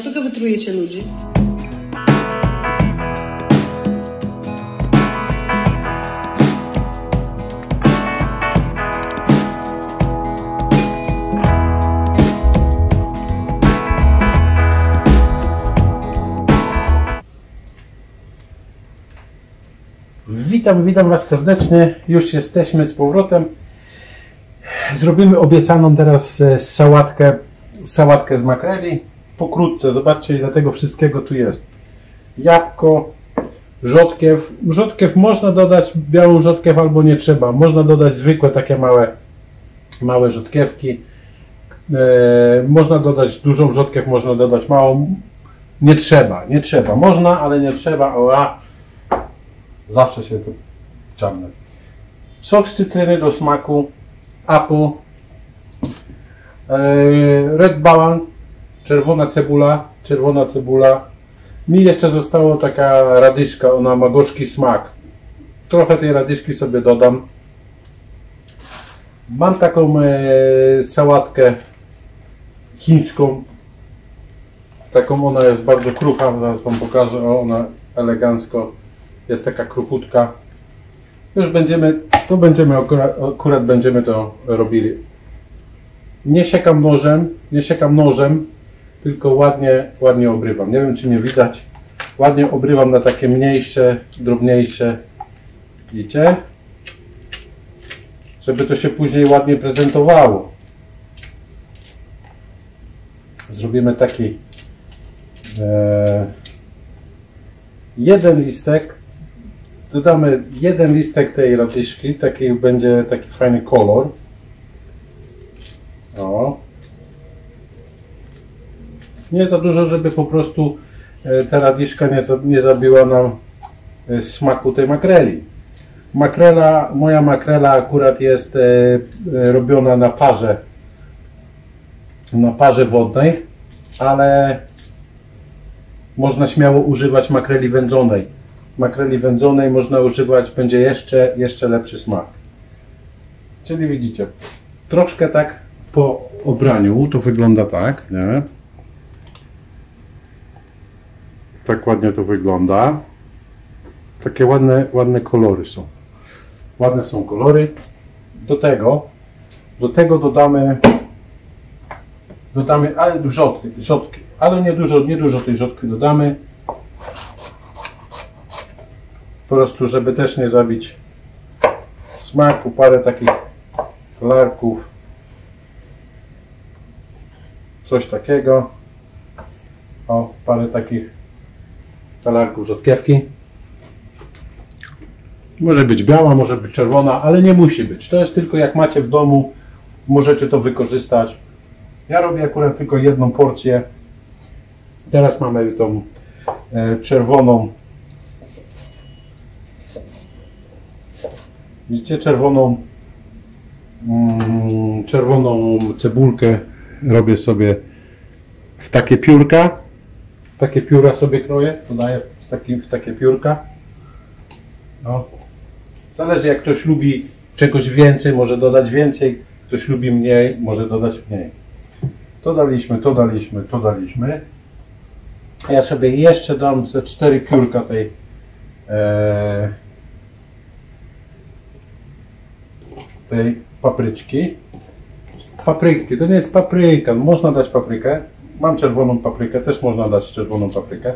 Dlaczego wytrujecie ludzi? Witam Was serdecznie. Już jesteśmy z powrotem. Zrobimy obiecaną teraz sałatkę z makreli. Pokrótce, zobaczcie, ile tego wszystkiego tu jest. Jabłko, rzodkiew. Rzodkiew można dodać, białą rzodkiew albo nie trzeba. Można dodać zwykłe takie małe rzodkiewki. Można dodać dużą rzodkiew, można dodać małą. Nie trzeba. Można, ale nie trzeba. Zawsze się tu czarne. Sok z cytryny do smaku, apple, red balan, czerwona cebula. Mi jeszcze została taka radyszka, ona ma gorzki smak. Trochę tej radyszki sobie dodam. Mam taką sałatkę chińską. Taką, ona jest bardzo krucha, zaraz Wam pokażę. O, ona elegancko jest taka kruchutka. Już akurat będziemy to robili. Nie siekam nożem, tylko ładnie obrywam. Nie wiem, czy mnie widać. Ładnie obrywam na takie mniejsze, drobniejsze. Widzicie? Żeby to się później ładnie prezentowało. Zrobimy taki jeden listek. Dodamy jeden listek tej radyszki, będzie taki fajny kolor. O. Nie za dużo, żeby po prostu ta radyszka nie zabiła nam smaku tej makreli. Moja makrela akurat jest robiona na parze wodnej, ale można śmiało używać makreli wędzonej. Makreli wędzonej można używać, będzie jeszcze lepszy smak. Czyli widzicie, troszkę tak po obraniu to wygląda tak, nie? Tak ładnie to wygląda. Takie ładne kolory są. Ładne są kolory. Do tego dodamy rzodki, ale nie dużo tej rzodki dodamy. Po prostu, żeby też nie zabić smaku, parę takich talarków, coś takiego. O, parę takich talarków rzodkiewki. Może być biała, może być czerwona, ale nie musi być. To jest tylko jak macie w domu, możecie to wykorzystać. Ja robię akurat tylko jedną porcję. Teraz mamy tą czerwoną. Widzicie, czerwoną cebulkę robię sobie w takie piórka. Takie pióra sobie kroję, dodaję w takie piórka. No. Zależy, jak ktoś lubi czegoś więcej, może dodać więcej. Ktoś lubi mniej, może dodać mniej. To daliśmy. A ja sobie jeszcze dam ze 4 piórka tej papryczki. Papryki, to nie jest papryka, można dać paprykę. Mam czerwoną paprykę, też można dać czerwoną paprykę.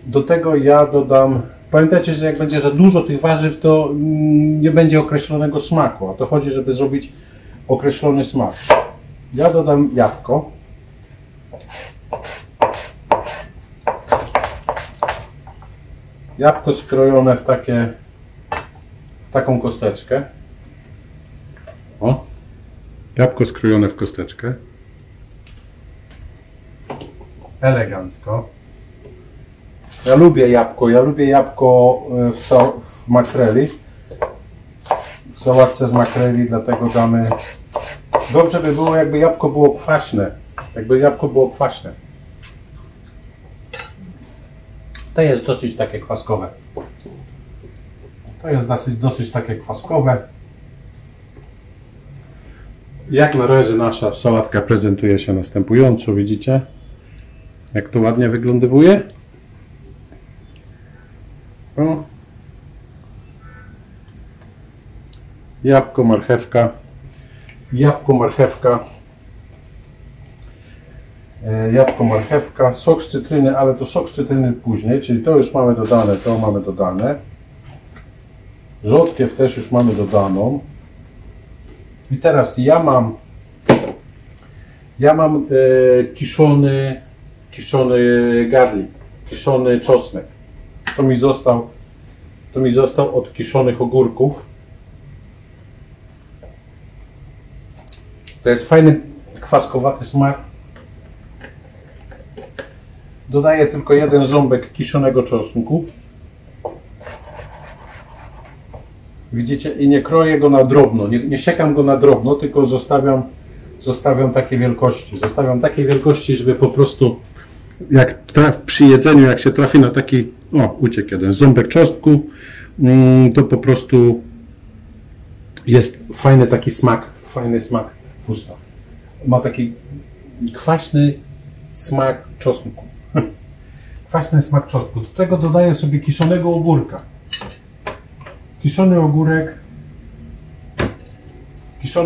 Do tego ja dodam, pamiętajcie, że jak będzie za dużo tych warzyw, to nie będzie określonego smaku, a to chodzi, żeby zrobić określony smak. Ja dodam jabłko. Jabłko skrojone w taką kosteczkę. O, jabłko skrojone w kosteczkę. Elegancko. Ja lubię jabłko w makreli. W sałatce z makreli, dlatego damy. Dobrze by było, jakby jabłko było kwaśne. To jest dosyć takie kwaskowe. Jak na razie nasza sałatka prezentuje się następująco, widzicie? Jak to ładnie wygląduje. O. Jabłko, marchewka. Jabłko, marchewka. Jabłko, marchewka, sok z cytryny, ale to sok z cytryny później, czyli to już mamy dodane, to mamy dodane. Rzodkiew też już mamy dodaną. I teraz ja mam kiszony garlic, kiszony czosnek. To mi został od kiszonych ogórków. To jest fajny, kwaskowaty smak. Dodaję tylko jeden ząbek kiszonego czosnku. Widzicie? I nie kroję go na drobno, nie siekam go na drobno, tylko zostawiam takiej wielkości. Zostawiam takiej wielkości, żeby po prostu przy jedzeniu, jak się trafi na taki, uciekł jeden ząbek czosnku, to po prostu jest fajny taki smak, w ustach. Ma taki kwaśny smak czosnku. Kwaśny smak czosnku. Do tego dodaję sobie kiszonego ogórka. Kiszony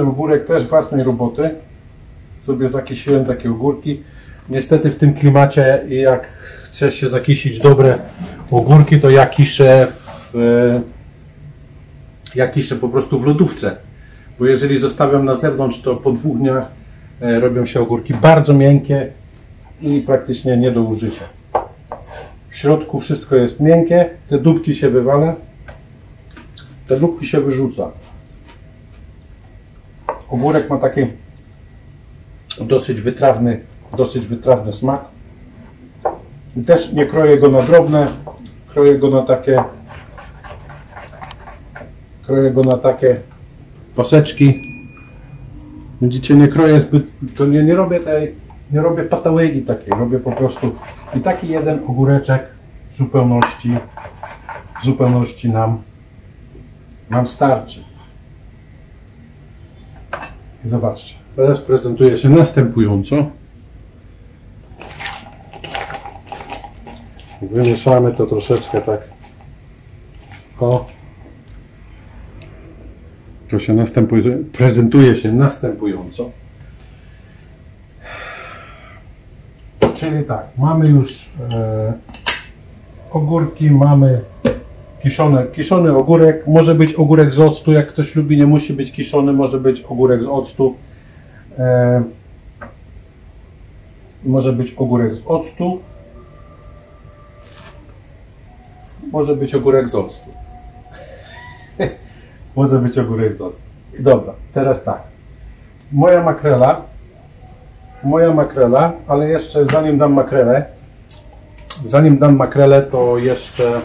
ogórek też własnej roboty. Sobie zakisiłem takie ogórki. Niestety w tym klimacie, jak chce się zakisić dobre ogórki, to ja kiszę po prostu w lodówce. Bo jeżeli zostawiam na zewnątrz, to po 2 dniach robią się ogórki bardzo miękkie i praktycznie nie do użycia. W środku wszystko jest miękkie, te dupki się wywala, te lubki się wyrzuca. Ogórek ma taki dosyć wytrawny smak. I też nie kroję go na drobne, kroję go na takie paseczki. Widzicie, nie kroję zbyt, to nie robię patałegi takiej, robię po prostu i taki jeden ogóreczek w zupełności nam starczy. I zobaczcie, teraz prezentuje się następująco. Wymieszamy to troszeczkę tak. To się prezentuje się następująco. Czyli tak, mamy już ogórki, mamy kiszony ogórek, może być ogórek z octu, jak ktoś lubi, nie musi być kiszony, może być ogórek z octu. Może być ogórek z octu. Może być ogórek z octu. Może być ogórek z octu. I dobra, teraz tak. Moja makrela, ale jeszcze zanim dam makrelę, to jeszcze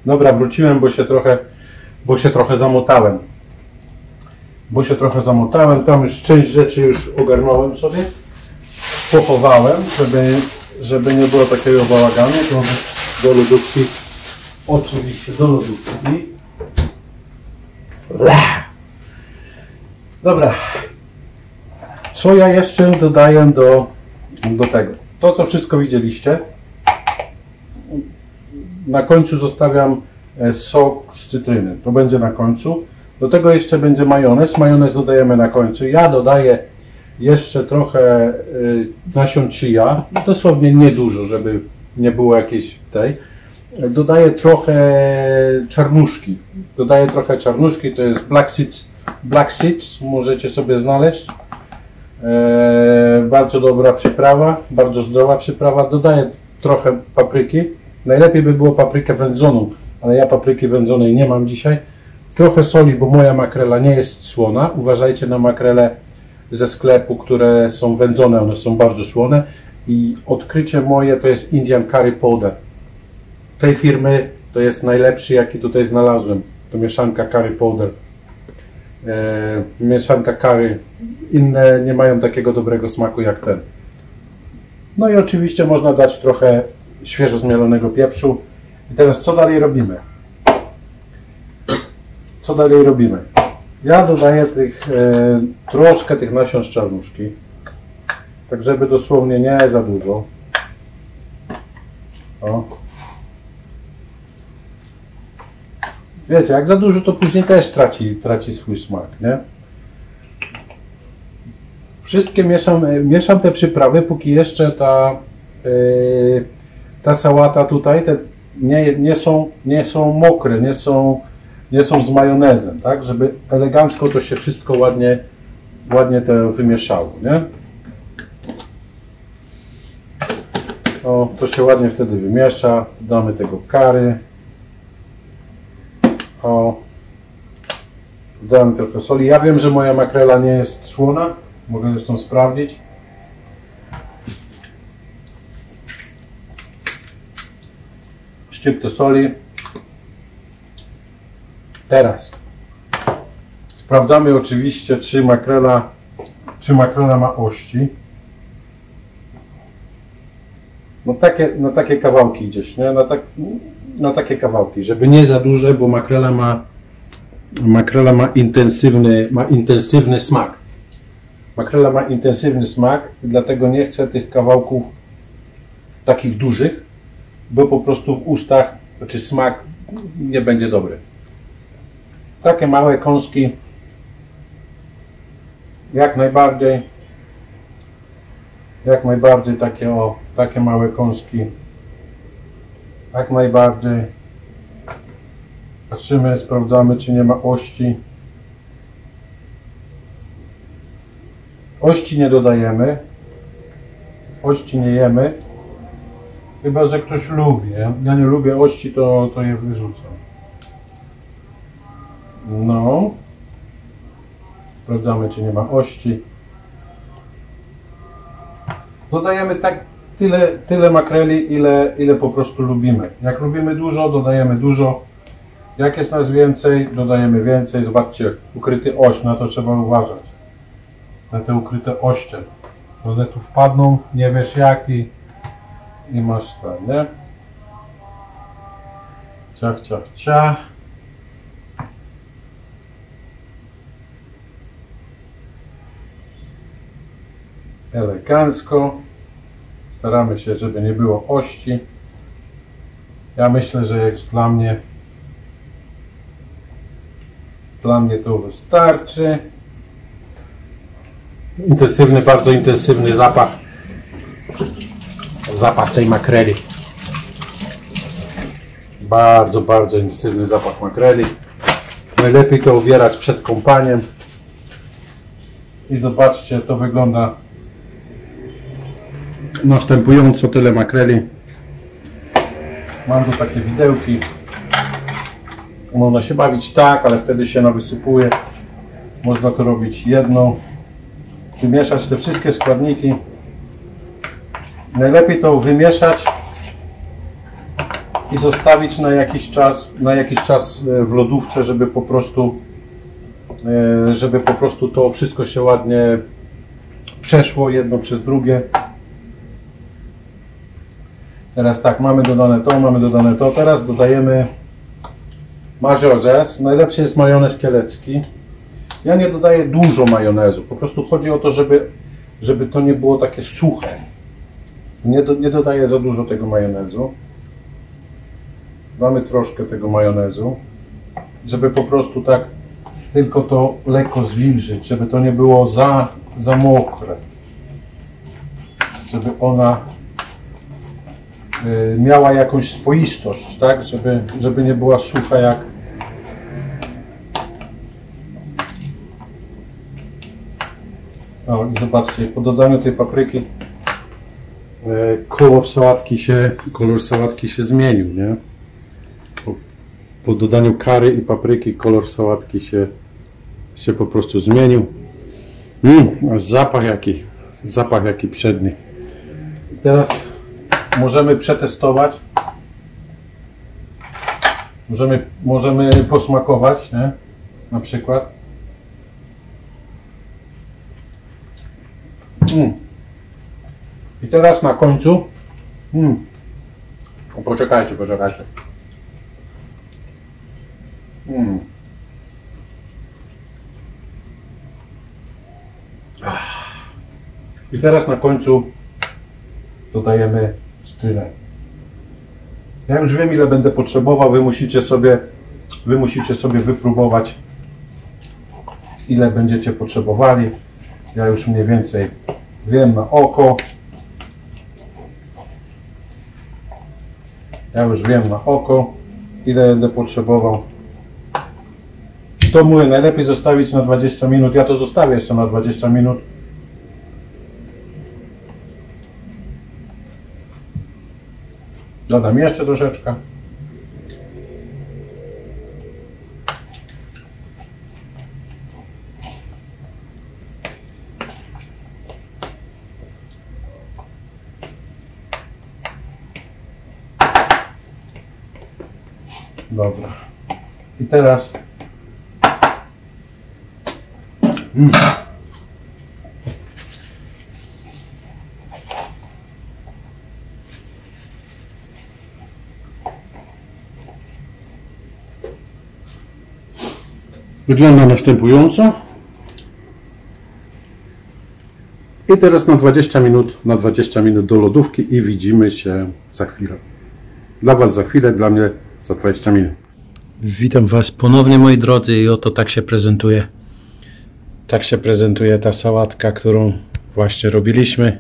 dobra, wróciłem, bo się trochę zamotałem. Tam już część rzeczy już ogarnąłem sobie, pochowałem, żeby nie było takiego bałaganu. To do lodówki, oczywiście do lodówki. Dobra, co ja jeszcze dodaję do tego? To, co wszystko widzieliście. Na końcu zostawiam sok z cytryny, to będzie na końcu. Do tego jeszcze będzie majonez. Majonez dodajemy na końcu. Ja dodaję jeszcze trochę nasion chia, dosłownie niedużo, żeby nie było jakiejś tej. Dodaję trochę czarnuszki. To jest black seeds, możecie sobie znaleźć. Bardzo dobra przyprawa, bardzo zdrowa przyprawa. Dodaję trochę papryki. Najlepiej by było paprykę wędzoną, ale ja papryki wędzonej nie mam dzisiaj. Trochę soli, bo moja makrela nie jest słona. Uważajcie na makrele ze sklepu, które są wędzone, one są bardzo słone. I odkrycie moje to jest Indian Curry Powder. Tej firmy to jest najlepszy, jaki tutaj znalazłem. To mieszanka Curry Powder. Mieszanka curry. Inne nie mają takiego dobrego smaku jak ten. No i oczywiście można dać trochę świeżo zmielonego pieprzu. I teraz co dalej robimy? Co dalej robimy? Ja dodaję troszkę tych nasion z czarnuszki, tak żeby dosłownie nie za dużo. O. Wiecie, jak za dużo, to później też traci swój smak, nie? Wszystkie mieszam te przyprawy, póki jeszcze ta sałata tutaj nie są mokre, nie są z majonezem, tak? Żeby elegancko to się wszystko ładnie to wymieszało, nie? O, to się ładnie wtedy wymiesza, damy tego curry. O, dodałem trochę soli. Ja wiem, że moja makrela nie jest słona, mogę zresztą sprawdzić. Szczyptę soli. Teraz sprawdzamy oczywiście, czy makrela ma ości. No takie kawałki gdzieś, nie? Na takie kawałki, żeby nie za duże, bo makrela ma intensywny smak. Makrela ma intensywny smak, dlatego nie chcę tych kawałków takich dużych, bo po prostu w ustach, znaczy smak nie będzie dobry. Takie małe kąski, jak najbardziej takie małe kąski, jak najbardziej. Patrzymy, sprawdzamy, czy nie ma ości. Ości nie dodajemy, ości nie jemy, chyba że ktoś lubi. Ja nie lubię ości, to je wyrzucam. No, sprawdzamy, czy nie ma ości. Dodajemy tyle makreli, ile po prostu lubimy. Jak lubimy dużo, dodajemy dużo. Jak jest nas więcej, dodajemy więcej. Zobaczcie, ukryty oś, na to trzeba uważać. Na te ukryte oście. One tu wpadną, nie wiesz jak i masz tam, nie? Ciach, ciach, ciach. Elegancko. Staramy się, żeby nie było ości. Ja myślę, że jak dla mnie to wystarczy. Bardzo intensywny zapach tej makreli. Bardzo intensywny zapach makreli. Najlepiej to ubierać przed kąpaniem. I zobaczcie, to wygląda następująco. Tyle makreli. Mam tu takie widełki. Można się bawić tak, ale wtedy się nawysypuje. Można to robić jedną. Wymieszać te wszystkie składniki. Najlepiej to wymieszać i zostawić na jakiś czas w lodówce, żeby po prostu to wszystko się ładnie przeszło jedno przez drugie. Teraz tak, mamy dodane to. Teraz dodajemy majonez. Najlepszy jest majonez kielecki. Ja nie dodaję dużo majonezu. Po prostu chodzi o to, żeby to nie było takie suche. Nie dodaję za dużo tego majonezu. Damy troszkę tego majonezu, żeby po prostu tak tylko to lekko zwilżyć, żeby to nie było za mokre. Żeby ona miała jakąś spoistość, tak? Żeby nie była sucha jak... O, i zobaczcie, po dodaniu tej papryki kolor sałatki się zmienił, nie? Po dodaniu curry i papryki kolor sałatki się po prostu zmienił. A zapach jaki przedni. Teraz możemy przetestować. Możemy posmakować, nie? Na przykład. I teraz na końcu O, poczekajcie. I teraz na końcu dodajemy tyle. Ja już wiem, ile będę potrzebował, wy musicie sobie wypróbować, ile będziecie potrzebowali. Ja już mniej więcej wiem na oko. Ile będę potrzebował. To mówię, najlepiej zostawić na 20 minut. Ja to zostawię jeszcze na 20 minut. Dodam jeszcze troszeczkę. Dobra. I teraz wygląda następująco. I teraz na 20 minut do lodówki i widzimy się za chwilę. Dla Was za chwilę, dla mnie za 20 minut. Witam Was ponownie, moi drodzy, i oto tak się prezentuje. Tak się prezentuje ta sałatka, którą właśnie robiliśmy.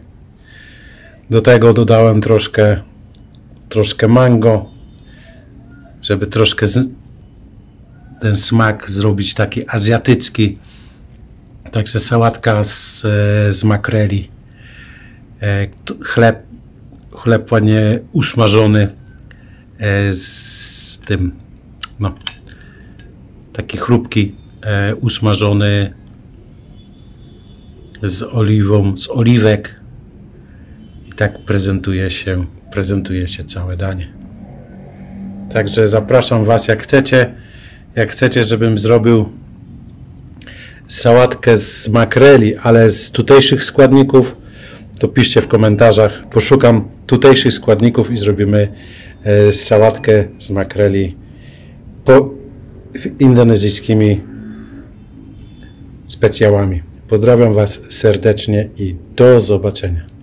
Do tego dodałem troszkę mango, żeby troszkę ten smak zrobić taki azjatycki. Także sałatka z makreli. Chleb ładnie usmażony z tym, no, taki chrupki, usmażony z oliwą, z oliwek. I tak prezentuje się całe danie. Także zapraszam Was, jak chcecie, żebym zrobił sałatkę z makreli, ale z tutejszych składników, to piszcie w komentarzach. Poszukam tutejszych składników i zrobimy sałatkę z makreli indonezyjskimi specjałami. Pozdrawiam Was serdecznie i do zobaczenia.